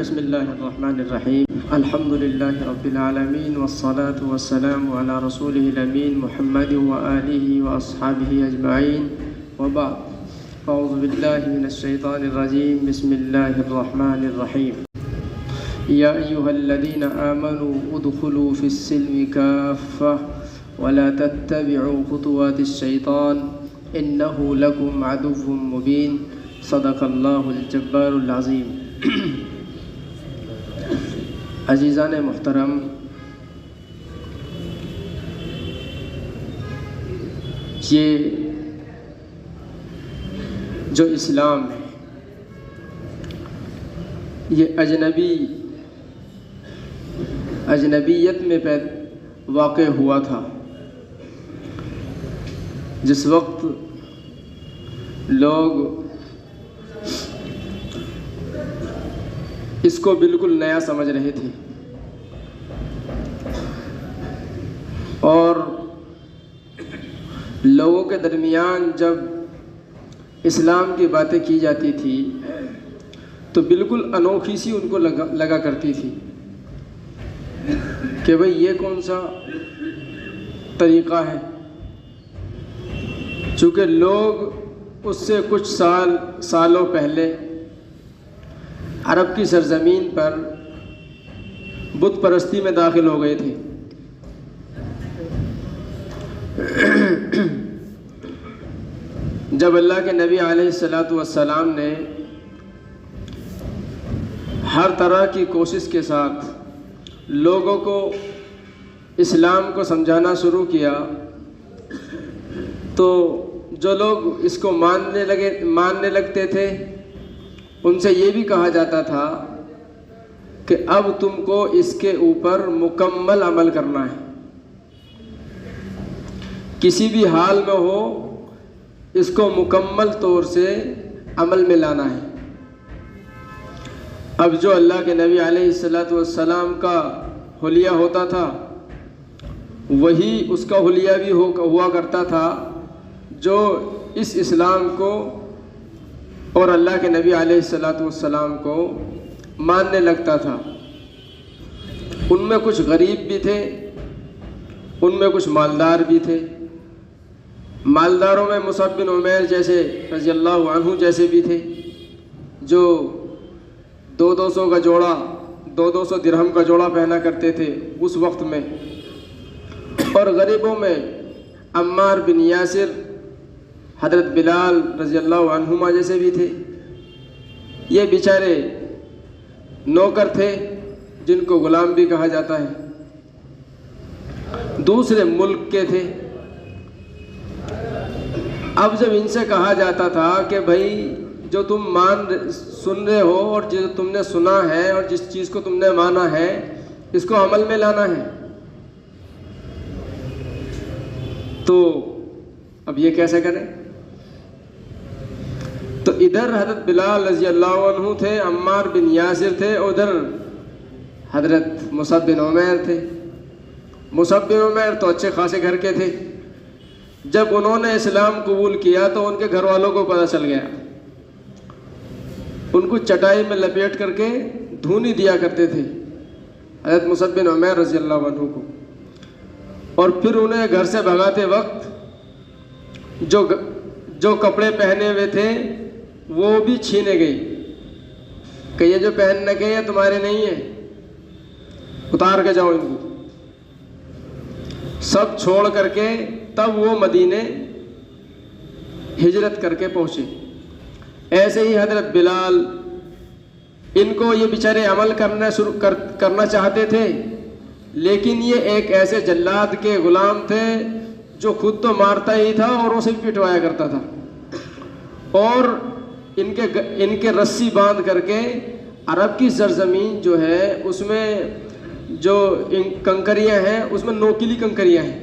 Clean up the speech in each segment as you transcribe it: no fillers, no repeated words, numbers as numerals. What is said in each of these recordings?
بسم اللہ الرحمن الرحیم الحمد للہ رب العالمین والصلاة والسلام علی رسولہ الامین محمد وآلہ واصحابہ اجمعین وبعد اعوذ باللہ من الشیطان الرجیم بسم اللہ الرحمن الرحیم یا ایہا الذین آمنوا ادخلوا فی السلم کافہ ولا تتبعوا خطوات الشیطان انہ لکم عدو مبین صدق اللہ الجبار العظیم۔ عزیزان محترم، یہ جو اسلام ہے یہ اجنبیت میں واقع ہوا تھا، جس وقت لوگ اس کو بالکل نیا سمجھ رہے تھے اور لوگوں کے درمیان جب اسلام کی باتیں کی جاتی تھی تو بالکل انوکھی سی ان کو لگا کرتی تھی کہ بھئی یہ کون سا طریقہ ہے، چونکہ لوگ اس سے کچھ سالوں پہلے عرب کی سرزمین پر بت پرستی میں داخل ہو گئے تھے۔ جب اللہ کے نبی علیہ السلام نے ہر طرح کی کوشش کے ساتھ لوگوں کو اسلام کو سمجھانا شروع کیا تو جو لوگ اس کو ماننے لگتے تھے ان سے یہ بھی کہا جاتا تھا کہ اب تم کو اس کے اوپر مکمل عمل کرنا ہے، کسی بھی حال میں ہو اس کو مکمل طور سے عمل میں لانا ہے۔ اب جو اللہ کے نبی علیہ السلام کا حلیہ ہوتا تھا وہی اس کا حلیہ بھی ہوا کرتا تھا جو اس اسلام کو اور اللہ کے نبی علیہ السلام کو ماننے لگتا تھا۔ ان میں کچھ غریب بھی تھے، ان میں کچھ مالدار بھی تھے۔ مالداروں میں مصعب بن عمیر جیسے رضی اللہ عنہ جیسے بھی تھے جو 200 کا جوڑا 200 درہم کا جوڑا پہنا کرتے تھے اس وقت میں، اور غریبوں میں عمار بن یاسر، حضرت بلال رضی اللہ عنہما جیسے بھی تھے۔ یہ بیچارے نوکر تھے جن کو غلام بھی کہا جاتا ہے، دوسرے ملک کے تھے۔ اب جب ان سے کہا جاتا تھا کہ بھائی جو تم سن رہے ہو اور جو تم نے سنا ہے اور جس چیز کو تم نے مانا ہے اس کو عمل میں لانا ہے، تو اب یہ کیسے کریں؟ تو ادھر حضرت بلال رضی اللہ عنہ تھے، عمار بن یاسر تھے، ادھر حضرت مصعب بن عمیر تھے۔ مصعب بن عمیر تو اچھے خاصے گھر کے تھے، جب انہوں نے اسلام قبول کیا تو ان کے گھر والوں کو پتہ چل گیا، ان کو چٹائی میں لپیٹ کر کے دھونی دیا کرتے تھے حضرت مصعب بن عمیر رضی اللہ عنہ کو، اور پھر انہیں گھر سے بھگاتے وقت جو کپڑے پہنے ہوئے تھے وہ بھی چھینے گئی کہ یہ جو پہننے کے یہ تمہارے نہیں ہیں، اتار کے جاؤ ان کو۔ سب چھوڑ کر کے تب وہ مدینے ہجرت کر کے پہنچے۔ ایسے ہی حضرت بلال، ان کو یہ بیچارے عمل کرنا چاہتے تھے، لیکن یہ ایک ایسے جلاد کے غلام تھے جو خود تو مارتا ہی تھا اور اسے بھی پٹوایا کرتا تھا، اور ان کے رسی باندھ کر کے عرب کی سرزمین جو ہے اس میں جو کنکریاں ہیں اس میں نوکیلی کنکریاں ہیں،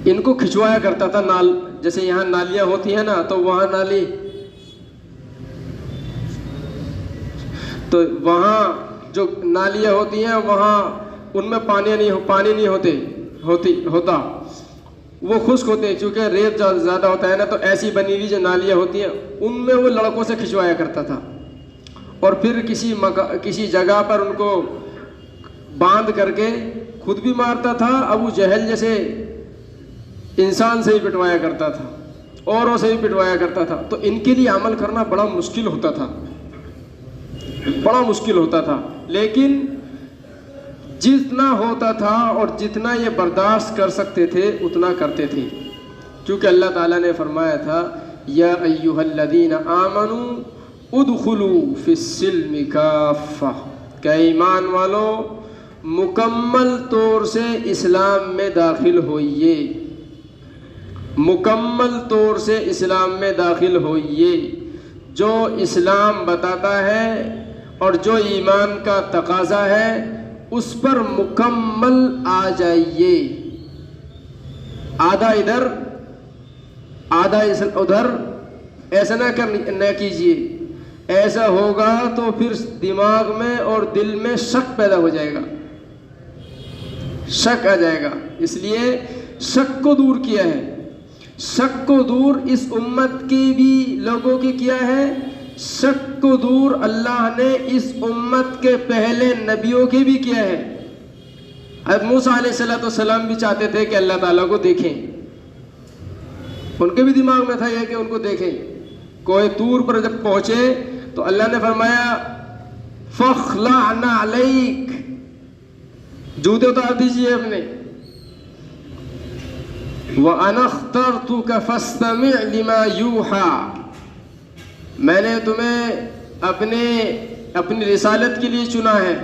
ان کو کھچوایا کرتا تھا۔ جیسے یہاں نالیاں ہوتی ہیں نا، تو وہاں نالی، تو وہاں جو نالیاں ہوتی ہیں وہاں ان میں پانی نہیں ہوتا، وہ خشک ہوتے ہیں، چونکہ ریت زیادہ ہوتا ہے نا، تو ایسی بنی ہوئی جو نالیاں ہوتی ہیں ان میں وہ لڑکوں سے کھنچوایا کرتا تھا، اور پھر کسی جگہ پر ان کو باندھ کر کے خود بھی مارتا تھا، ابو جہل جیسے انسان سے ہی پٹوایا کرتا تھا، اوروں سے ہی پٹوایا کرتا تھا. تو ان کے لیے عمل کرنا بڑا مشکل ہوتا تھا، بڑا مشکل ہوتا تھا. لیکن جتنا ہوتا تھا اور جتنا یہ برداشت کر سکتے تھے اتنا کرتے تھے، کیونکہ اللہ تعالیٰ نے فرمایا تھا یا ایھا الذین آمنوا ادخلوا فی السلم کافہ، کہ ایمان والو مکمل طور سے اسلام میں داخل ہوئیے، مکمل طور سے اسلام میں داخل ہوئیے. جو اسلام بتاتا ہے اور جو ایمان کا تقاضا ہے اس پر مکمل آ جائیے. آدھا ادھر آدھا ادھر ایسا نہ کیجیے. ایسا ہوگا تو پھر دماغ میں اور دل میں شک پیدا ہو جائے گا، شک آ جائے گا. اس لیے شک کو دور کیا ہے. شک کو دور اس امت کی بھی لوگوں کی کیا ہے، شک کو دور اللہ نے اس امت کے پہلے نبیوں کی بھی کیا ہے. حضرت موسیٰ علیہ السلام بھی چاہتے تھے کہ اللہ تعالیٰ کو دیکھیں، ان کے بھی دماغ میں تھا یہ کہ ان کو دیکھیں. کوہ طور پر جب پہنچے تو اللہ نے فرمایا فَاخْلَعْ نَعْلَيْكَ، جوتے اتار دیجئے اپنے، وَأَنَا اخْتَرْتُكَ فَاسْتَمِعْ لِمَا يُوحَىٰ، میں نے تمہیں اپنی رسالت کے لیے چنا ہے.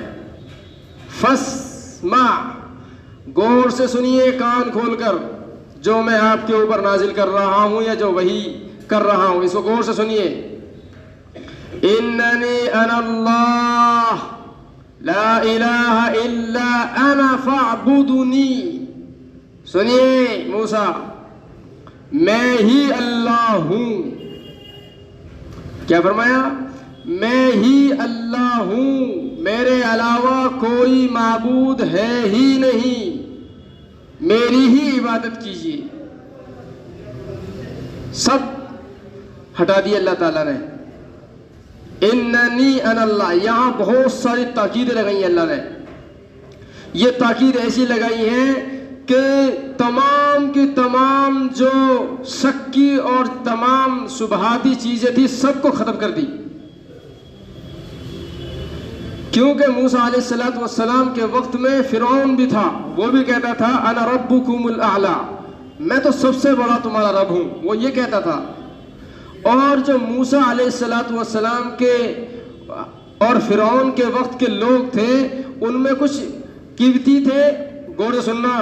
فَاسْمَعْ، غور سے سنیے، کان کھول کر، جو میں آپ کے اوپر نازل کر رہا ہوں یا جو وحی کر رہا ہوں اس کو غور سے سنیے. اِنَّنِي أَنَا اللَّهُ لَا إِلَٰهَ إِلَّا أَنَا فَاعْبُدُنِي. سنیے موسیٰ، میں ہی اللہ ہوں. کیا فرمایا؟ میں ہی اللہ ہوں، میرے علاوہ کوئی معبود ہے ہی نہیں، میری ہی عبادت کیجیے. سب ہٹا دی اللہ تعالیٰ نے. اننی انا اللہ، یہاں بہت ساری تاکیدیں لگائی ہیں اللہ نے. یہ تاکید ایسی لگائی ہیں کہ تمام کی تمام جو شکی اور تمام شبہاتی چیزیں تھی سب کو ختم کر دی. کیونکہ موسیٰ علیہ السلام کے وقت میں فرعون بھی تھا، وہ بھی کہتا تھا انا ربکم الاعلی، میں تو سب سے بڑا تمہارا رب ہوں، وہ یہ کہتا تھا. اور جو موسیٰ علیہ السلام کے اور فرعون کے وقت کے لوگ تھے ان میں کچھ قبطی تھے، غور سے سننا،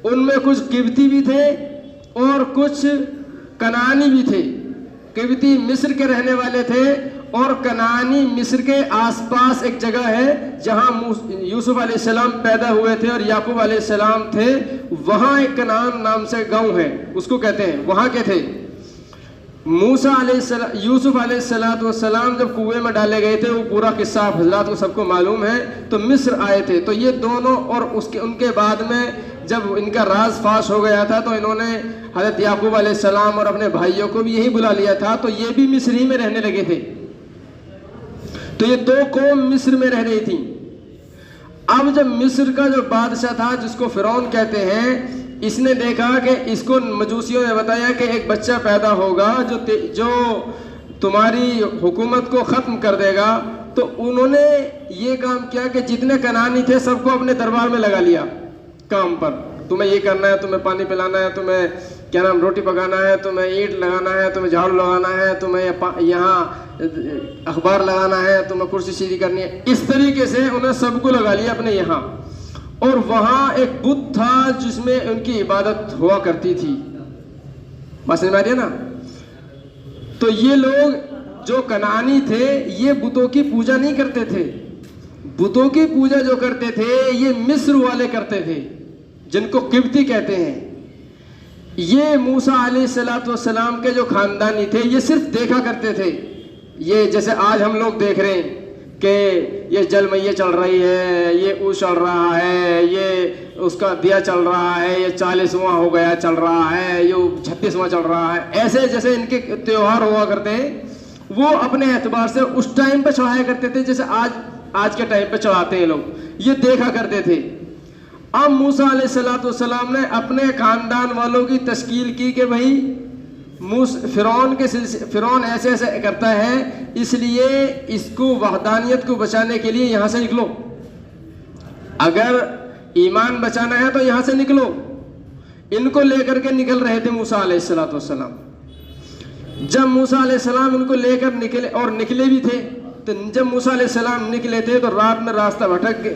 ان میں کچھ قبطی بھی تھے اور کچھ کنعانی بھی تھے. قبطی مصر کے رہنے والے تھے اور کنعانی مصر کے آس پاس ایک جگہ ہے جہاں یوسف علیہ السلام پیدا ہوئے تھے اور یعقوب علیہ السلام تھے، وہاں ایک کنعان نام سے گاؤں ہے، اس کو کہتے ہیں. وہاں کے تھے یوسف علیہ السلام جب کنویں میں ڈالے گئے تھے، وہ پورا قصہ آپ حضرات کو سب کو معلوم ہے، تو مصر آئے تھے. تو یہ دونوں اور ان کے بعد میں جب ان کا راز فاش ہو گیا تھا تو انہوں نے حضرت یعقوب علیہ السلام اور اپنے بھائیوں کو بھی یہی بلا لیا تھا، تو یہ بھی مصر ہی میں رہنے لگے تھے. تو یہ دو قوم مصر میں رہ رہی تھیں. اب جب مصر کا جو بادشاہ تھا جس کو فرعون کہتے ہیں، اس نے دیکھا کہ اس کو مجوسیوں نے بتایا کہ ایک بچہ پیدا ہوگا جو تمہاری حکومت کو ختم کر دے گا. تو انہوں نے یہ کام کیا کہ جتنے کنعانی تھے سب کو اپنے دربار میں لگا لیا کام پر. تمہیں یہ کرنا ہے، تمہیں پانی پلانا ہے، تمہیں کیا نام روٹی پکانا ہے، تمہیں اینٹ لگانا ہے، تمہیں جھاڑو لگانا ہے، تمہیں یہاں اخبار لگانا ہے، تمہیں کرسی سیدھی کرنی ہے. اس طریقے سے انہیں سب کو لگا لیا اپنے یہاں. اور وہاں ایک بت تھا جس میں ان کی عبادت ہوا کرتی تھی. بات سمجھ میں آ رہی ہے نا؟ تو یہ لوگ جو کنعانی تھے یہ بتوں کی پوجا نہیں کرتے تھے. بتوں کی پوجا جو کرتے تھے یہ مصر والے کرتے تھے جن کو قبطی کہتے ہیں. یہ موسیٰ علیہ السلام کے جو خاندانی تھے یہ صرف دیکھا کرتے تھے. یہ جیسے آج ہم لوگ دیکھ رہے ہیں کہ یہ جل میے چل رہی ہے، یہ او چل رہا ہے، یہ اس کا دیا چل رہا ہے، یہ 40واں ہو گیا چل رہا ہے، یہ 36واں چل رہا ہے. ایسے جیسے ان کے تیوہار ہوا کرتے ہیں وہ اپنے اعتبار سے اس ٹائم پہ چڑھایا کرتے تھے جیسے آج کے ٹائم پہ چڑھاتے ہیں لوگ, یہ دیکھا کرتے تھے. اب موسیٰ علیہ السلام نے اپنے خاندان والوں کی تشکیل کی کہ بھائی فرعون ایسے ایسے کرتا ہے, اس لیے اس کو وحدانیت کو بچانے کے لیے یہاں سے نکلو, اگر ایمان بچانا ہے تو یہاں سے نکلو. ان کو لے کر کے نکل رہے تھے موسیٰ علیہ السلام. جب موسیٰ علیہ السلام ان کو لے کر نکلے, اور نکلے بھی تھے, تو جب موسیٰ علیہ السلام نکلے تھے تو رات میں راستہ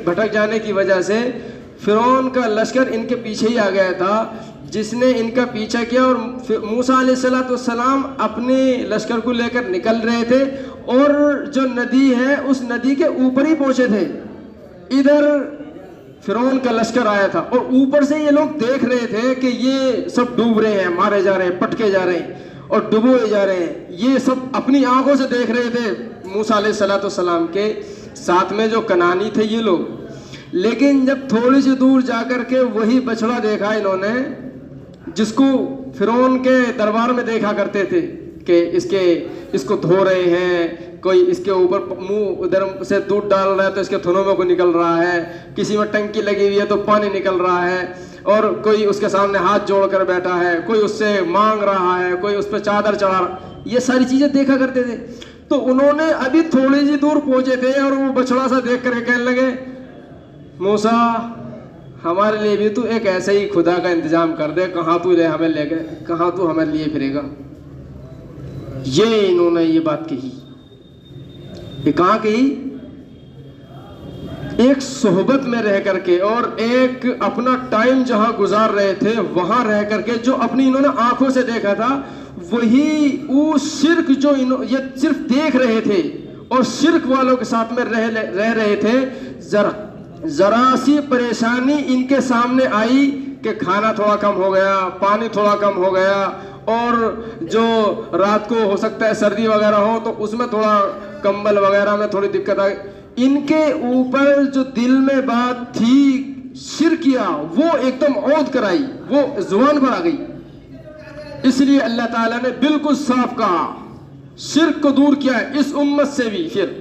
بھٹک جانے کی وجہ سے فرعون کا لشکر ان کے پیچھے ہی آ گیا تھا, جس نے ان کا پیچھا کیا. اور موسیٰ علیہ السلام اپنے لشکر کو لے کر نکل رہے تھے, اور جو ندی ہے اس ندی کے اوپر ہی پہنچے تھے. ادھر فرعون کا لشکر آیا تھا, اور اوپر سے یہ لوگ دیکھ رہے تھے کہ یہ سب ڈوب رہے ہیں, مارے جا رہے ہیں, پٹکے جا رہے ہیں اور ڈبوئے جا رہے ہیں. یہ سب اپنی آنکھوں سے دیکھ رہے تھے موسیٰ علیہ السلام کے ساتھ میں جو کنانی تھے یہ لوگ. لیکن جب تھوڑی سی دور جا کر کے وہی بچڑا دیکھا انہوں نے, جس کو فرعون کے دربار میں دیکھا کرتے تھے کہ اس کو دھو رہے ہیں, کوئی اس کے اوپر منہ ادھر سے دودھ ڈال رہا ہے تو اس کے تھنوں میں کو نکل رہا ہے, کسی میں ٹنکی لگی ہوئی ہے تو پانی نکل رہا ہے, اور کوئی اس کے سامنے ہاتھ جوڑ کر بیٹھا ہے, کوئی اس سے مانگ رہا ہے, کوئی اس پہ چادر چڑھا رہا, یہ ساری چیزیں دیکھا کرتے تھے. تو انہوں نے ابھی تھوڑی سی دور پہنچے تھے اور وہ بچڑا سا دیکھ کر کے کہنے لگے, موسیٰ ہمارے لیے بھی تو ایک ایسے ہی خدا کا انتظام کر دے, کہاں تو ہمیں لیے پھرے گا. یہ انہوں نے یہ بات کہی. یہ کہاں کہی؟ ایک صحبت میں رہ کر کے, اور ایک اپنا ٹائم جہاں گزار رہے تھے وہاں رہ کر کے, جو اپنی انہوں نے آنکھوں سے دیکھا تھا وہی وہ شرک جو یہ صرف دیکھ رہے تھے اور شرک والوں کے ساتھ میں رہ رہے تھے. ذرا سی پریشانی ان کے سامنے آئی کہ کھانا تھوڑا کم ہو گیا, پانی تھوڑا کم ہو گیا, اور جو رات کو ہو سکتا ہے سردی وغیرہ ہو تو اس میں تھوڑا کمبل وغیرہ میں تھوڑی دقت آئی. ان کے اوپر جو دل میں بات تھی شرکیہ, وہ ایک دم عود کرائی, وہ زبان پر آ گئی. اس لیے اللہ تعالیٰ نے بالکل صاف کہا, شرک کو دور کیا ہے اس امت سے بھی, پھر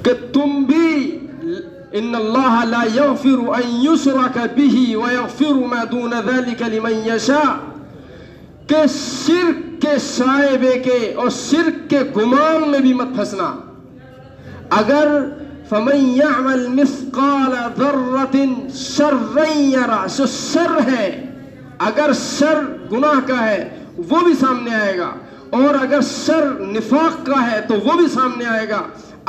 کہ تم بھی, ان اللہ لا یغفر ان یشرک بہ ویغفر ما دون ذلک لمن یشاء, کہ شرک کے شائبے کے اور شرک کے گمان میں بھی مت پھنسنا. اگر فمن یعمل مثقال ذرۃ شرا یرہ, جو شر ہے, اگر شر گناہ کا ہے وہ بھی سامنے آئے گا, اور اگر شر نفاق کا ہے تو وہ بھی سامنے آئے گا,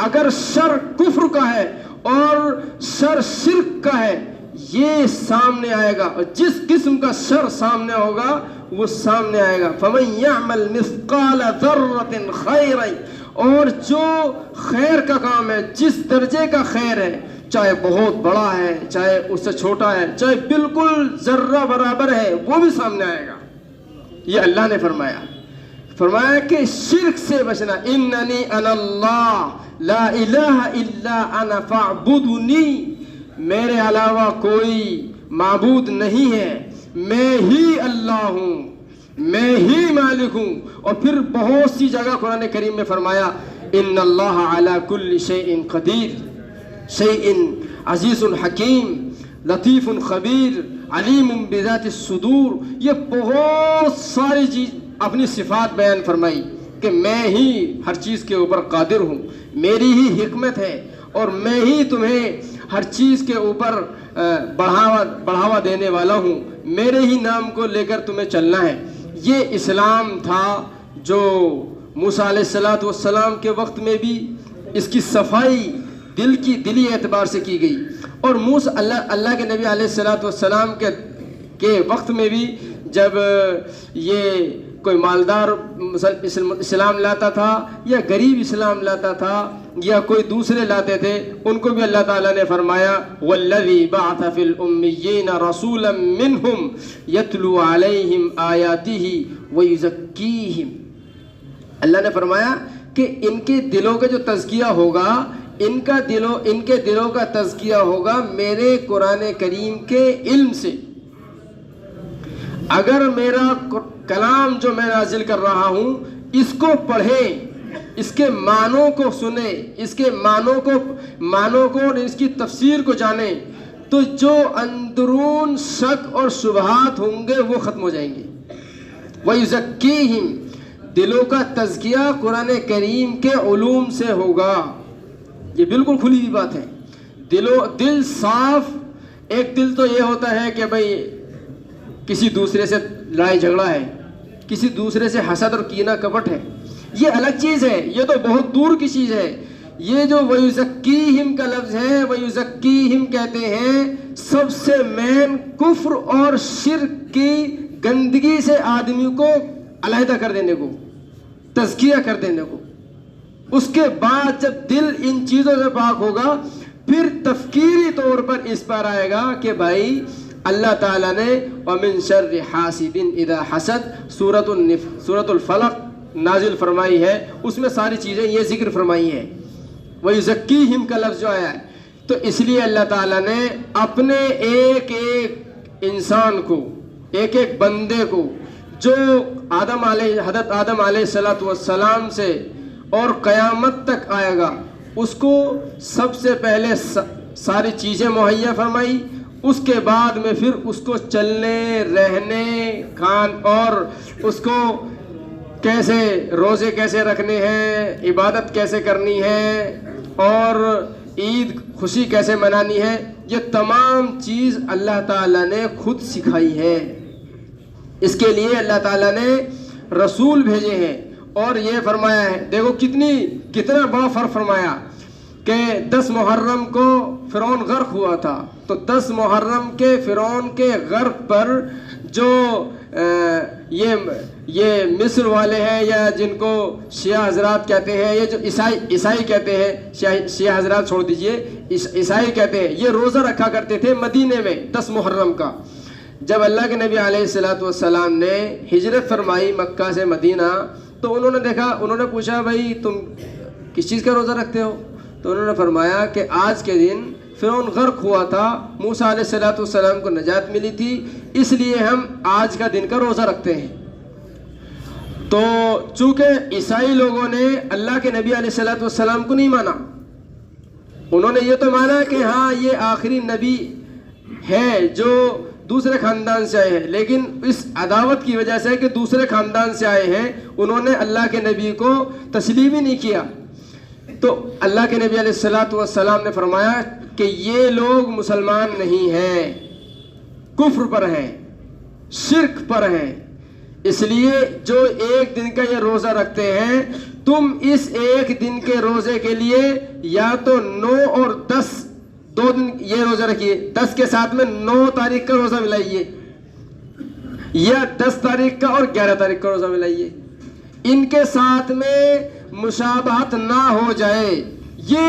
اگر شر کفر کا ہے اور شر شرک کا ہے یہ سامنے آئے گا, اور جس قسم کا شر سامنے ہوگا وہ سامنے آئے گا. فمن یعمل مثقال ذرۃ خیرا, اور جو خیر کا کام ہے, جس درجے کا خیر ہے, چاہے بہت بڑا ہے, چاہے اس سے چھوٹا ہے, چاہے بالکل ذرہ برابر ہے, وہ بھی سامنے آئے گا. یہ اللہ نے فرمایا کہ شرک سے بچنا. اننی انا اللہ لا الہ الا انا فاعبدنی, میرے علاوہ کوئی معبود نہیں ہے, میں ہی اللہ ہوں, میں ہی مالک ہوں. اور پھر بہت سی جگہ قرآن کریم میں فرمایا ان اللہ علی کل شیء قدیر, شیء عزیز حکیم, لطیف خبیر, علیم بذات الصدور. یہ بہت ساری چیز اپنی صفات بیان فرمائی کہ میں ہی ہر چیز کے اوپر قادر ہوں, میری ہی حکمت ہے, اور میں ہی تمہیں ہر چیز کے اوپر بڑھاوا دینے والا ہوں, میرے ہی نام کو لے کر تمہیں چلنا ہے. یہ اسلام تھا جو موسیٰ علیہ السلام کے وقت میں بھی اس کی صفائی دلی اعتبار سے کی گئی, اور موسیٰ اللہ کے نبی علیہ السلام کے وقت میں بھی جب یہ کوئی مالدار اسلام لاتا تھا یا غریب اسلام لاتا تھا یا کوئی دوسرے لاتے تھے, ان کو بھی اللہ تعالیٰ نے فرمایا والذی بعث فی الامیین رسولا منہم یتلو علیہم آیاتہ ویزکیہم. اللہ نے فرمایا کہ ان کے دلوں کا جو تزکیہ ہوگا, ان کے دلوں کا تزکیہ ہوگا میرے قرآن کریم کے علم سے. اگر میرا کلام جو میں نازل کر رہا ہوں اس کو پڑھیں، اس کے معنوں کو سنیں، اس کے معنوں کو اور اس کی تفسیر کو جانیں، تو جو اندرون شک اور شبہات ہوں گے وہ ختم ہو جائیں گے۔ وَيُزَكِّيهِمْ، دلوں کا تزکیہ قرآن کریم کے علوم سے ہوگا۔ یہ بالکل کھلی ہوئی بات ہے۔ دل صاف، ایک دل تو یہ ہوتا ہے کہ بھئی کسی دوسرے سے لڑائی جھگڑا ہے، کسی دوسرے سے حسد اور کینہ کپٹ ہے، یہ الگ چیز ہے، یہ تو بہت دور کی چیز ہے۔ یہ جو وَيُزَكِّيهِمْ کا لفظ ہے، وَيُزَكِّيهِمْ کہتے ہیں سب سے مین کفر اور شرک کی گندگی سے آدمی کو علیحدہ کر دینے کو، تزکیہ کر دینے کو۔ اس کے بعد جب دل ان چیزوں سے پاک ہوگا، پھر تفکیری طور پر اس پر آئے گا کہ بھائی اللہ تعالیٰ نے وَمِن شَرِّ حَاسِدٍ إِذَا حَسَدَ سورۃ الفلق نازل فرمائی ہے، اس میں ساری چیزیں یہ ذکر فرمائی ہیں۔ وَيُزَكِّيهِمْ کا لفظ جو آیا ہے، تو اس لیے اللہ تعالیٰ نے اپنے ایک ایک انسان کو، ایک ایک بندے کو جو حضرت آدم علیہ السلام سے اور قیامت تک آئے گا، اس کو سب سے پہلے ساری چیزیں مہیا فرمائی، اس کے بعد میں پھر اس کو چلنے، رہنے، اور اس کو کیسے روزے کیسے رکھنے ہیں، عبادت کیسے کرنی ہے، اور عید خوشی کیسے منانی ہے، یہ تمام چیز اللہ تعالیٰ نے خود سکھائی ہے۔ اس کے لیے اللہ تعالیٰ نے رسول بھیجے ہیں، اور یہ فرمایا ہے، دیکھو کتنا بڑا فرق فرمایا کہ 10 محرم کو فرعون غرق ہوا تھا، تو 10 محرم کے فرعون کے غرق پر جو یہ مصر والے ہیں، یا جن کو شیعہ حضرات کہتے ہیں، یہ جو عیسائی کہتے ہیں، شیعہ حضرات چھوڑ دیجئے، عیسائی کہتے ہیں، یہ روزہ رکھا کرتے تھے مدینے میں 10 محرم کا۔ جب اللہ کے نبی علیہ السلام نے ہجرت فرمائی مکہ سے مدینہ، تو انہوں نے پوچھا بھائی تم کس چیز کا روزہ رکھتے ہو؟ تو انہوں نے فرمایا کہ آج کے دن فرعون غرق ہوا تھا، موسیٰ علیہ السلام کو نجات ملی تھی، اس لیے ہم آج کا دن کا روزہ رکھتے ہیں۔ تو چونکہ عیسائی لوگوں نے اللہ کے نبی علیہ السلام کو نہیں مانا، انہوں نے یہ تو مانا کہ ہاں یہ آخری نبی ہے جو دوسرے خاندان سے آئے ہیں، لیکن اس عداوت کی وجہ سے کہ دوسرے خاندان سے آئے ہیں، انہوں نے اللہ کے نبی کو تسلیم ہی نہیں کیا۔ تو اللہ کے نبی علیہ السلام نے فرمایا کہ یہ لوگ مسلمان نہیں ہیں، کفر پر ہیں، شرک پر ہیں، اس لیے جو ایک دن کا یہ روزہ رکھتے ہیں، تم اس ایک دن کے روزے کے لیے یا تو 9 اور 10 2 دن یہ روزہ رکھیے، 10 کے ساتھ میں 9 تاریخ کا روزہ ملائیے، یا 10 تاریخ کا اور 11 تاریخ کا روزہ ملائیے، ان کے ساتھ میں مشابہت نہ ہو جائے، یہ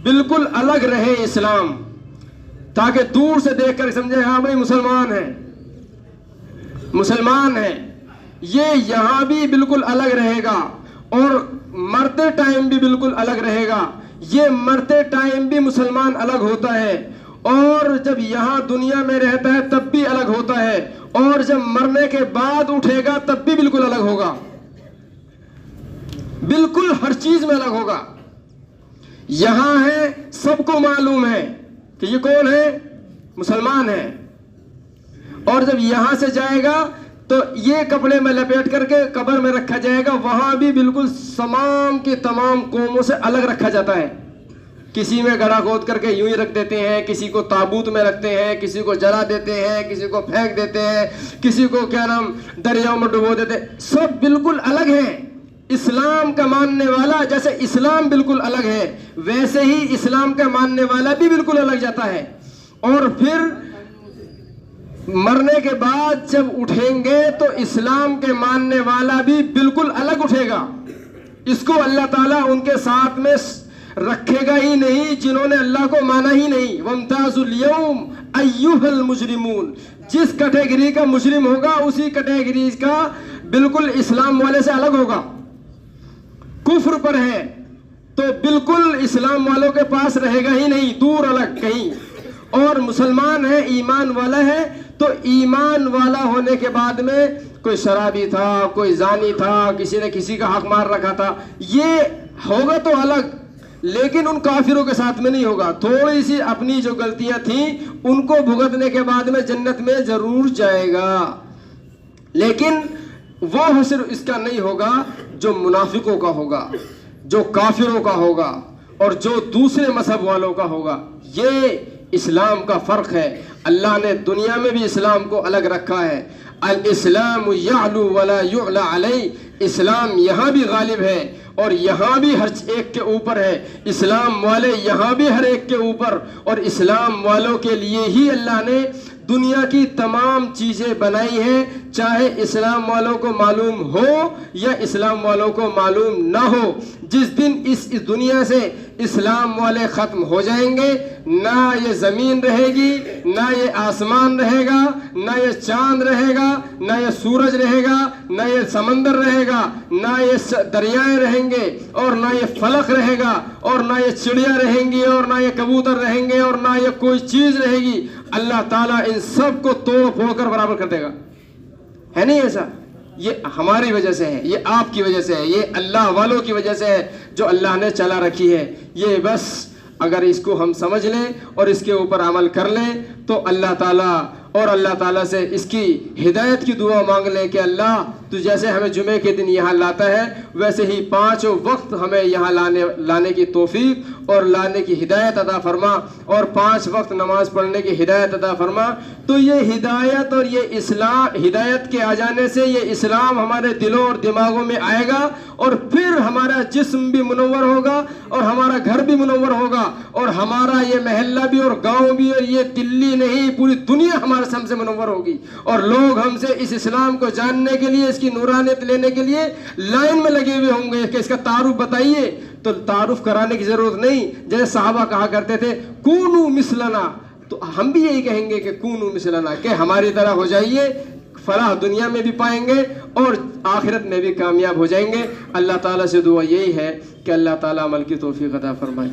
بالکل الگ رہے اسلام، تاکہ دور سے دیکھ کر سمجھے ہاں بھائی مسلمان ہیں، یہ یہاں بھی بالکل الگ رہے گا، اور مرتے ٹائم بھی بالکل الگ رہے گا۔ یہ مرتے ٹائم بھی مسلمان الگ ہوتا ہے، اور جب یہاں دنیا میں رہتا ہے تب بھی الگ ہوتا ہے، اور جب مرنے کے بعد اٹھے گا تب بھی بالکل الگ ہوگا، بالکل ہر چیز میں الگ ہوگا۔ یہاں ہے سب کو معلوم ہے کہ یہ کون ہے، مسلمان ہے، اور جب یہاں سے جائے گا تو یہ کپڑے میں لپیٹ کر کے قبر میں رکھا جائے گا، وہاں بھی بالکل تمام کے تمام قوموں سے الگ رکھا جاتا ہے۔ کسی میں گڑھا کھود کر کے یوں ہی رکھ دیتے ہیں، کسی کو تابوت میں رکھتے ہیں، کسی کو جلا دیتے ہیں، کسی کو پھینک دیتے ہیں، کسی کو دریاؤں میں ڈبو دیتے ہیں، سب بالکل الگ ہیں۔ اسلام کا ماننے والا جیسے اسلام بالکل الگ ہے، ویسے ہی اسلام کا ماننے والا بھی بالکل الگ جاتا ہے، اور پھر مرنے کے بعد جب اٹھیں گے تو اسلام کے ماننے والا بھی بالکل الگ اٹھے گا۔ اس کو اللہ تعالیٰ ان کے ساتھ میں رکھے گا ہی نہیں جنہوں نے اللہ کو مانا ہی نہیں۔ وَامْتَازُوا الْيَوْمَ أَيُّهَا الْمُجْرِمُونَ، جس کیٹیگری کا مجرم ہوگا اسی کیٹیگری کا بالکل اسلام والے سے الگ ہوگا۔ کفر پر ہے تو بالکل اسلام والوں کے پاس رہے گا ہی نہیں، دور الگ کہیں، اور مسلمان ہے، ایمان والا ہے، تو ایمان والا ہونے کے بعد میں کوئی شرابی تھا، کوئی زانی تھا، کسی نے کسی کا حق مار رکھا تھا، یہ ہوگا تو الگ، لیکن ان کافروں کے ساتھ میں نہیں ہوگا. تھوڑی سی اپنی جو غلطیاں تھیں ان کو بھگتنے کے بعد میں جنت میں ضرور جائے گا، لیکن وہ حشر اس کا نہیں ہوگا جو منافقوں کا ہوگا، جو کافروں کا ہوگا اور جو دوسرے مذہب والوں کا ہوگا. یہ اسلام کا فرق ہے. اللہ نے دنیا میں بھی اسلام کو الگ رکھا ہے. الاسلام یعلو ولا یعلی علیہ، اسلام یہاں بھی غالب ہے اور یہاں بھی ہر ایک کے اوپر ہے. اسلام والے یہاں بھی ہر ایک کے اوپر، اور اسلام والوں کے لیے ہی اللہ نے دنیا کی تمام چیزیں بنائی ہیں، چاہے اسلام والوں کو معلوم ہو یا اسلام والوں کو معلوم نہ ہو. جس دن اس دنیا سے اسلام والے ختم ہو جائیں گے، نہ یہ زمین رہے گی، نہ یہ آسمان رہے گا، نہ یہ چاند رہے گا، نہ یہ سورج رہے گا، نہ یہ سمندر رہے گا، نہ یہ دریائے رہیں گے، اور نہ یہ فلک رہے گا، اور نہ یہ چڑیا رہیں گی، اور نہ یہ کبوتر رہیں گے، اور نہ یہ کوئی چیز رہے گی. اللہ تعالیٰ ان سب کو توڑ پھوڑ کر برابر کر دے گا. ہے نہیں ایسا؟ یہ ہماری وجہ سے ہے، یہ آپ کی وجہ سے ہے، یہ اللہ والوں کی وجہ سے ہے جو اللہ نے چلا رکھی ہے. یہ بس اگر اس کو ہم سمجھ لیں اور اس کے اوپر عمل کر لیں تو اللہ تعالیٰ، اور اللہ تعالیٰ سے اس کی ہدایت کی دعا مانگ لیں کہ اللہ تو جیسے ہمیں جمعے کے دن یہاں لاتا ہے ویسے ہی 5 وقت ہمیں یہاں لانے کی توفیق اور لانے کی ہدایت عطا فرما، اور 5 وقت نماز پڑھنے کی ہدایت عطا فرما. تو یہ ہدایت اور یہ اسلام، ہدایت کے آ جانے سے یہ اسلام ہمارے دلوں اور دماغوں میں آئے گا، اور پھر ہمارا جسم بھی منور ہوگا اور ہمارا گھر بھی منور ہوگا، اور ہمارا یہ محلہ بھی اور گاؤں بھی، اور یہ دلی نہیں پوری دنیا ہمارے ہم سے منور ہوگی، اور لوگ ہم سے اس اسلام کو جاننے کے لیے، اس کی نورانیت لینے کے لیے لائن میں لگے ہوئے ہوں گے کہ اس کا تعارف بتائیے. تو تعارف کرانے کی ضرورت نہیں. جیسے صحابہ کہا کرتے تھے کونو مثلنا، تو ہم بھی یہی کہیں گے کہ کونو مثلنا، کہ ہماری طرح ہو جائیے. فلاح دنیا میں بھی پائیں گے اور آخرت میں بھی کامیاب ہو جائیں گے. اللہ تعالیٰ سے دعا یہی ہے کہ اللہ تعالیٰ عمل کی توفیق عطا فرمائے.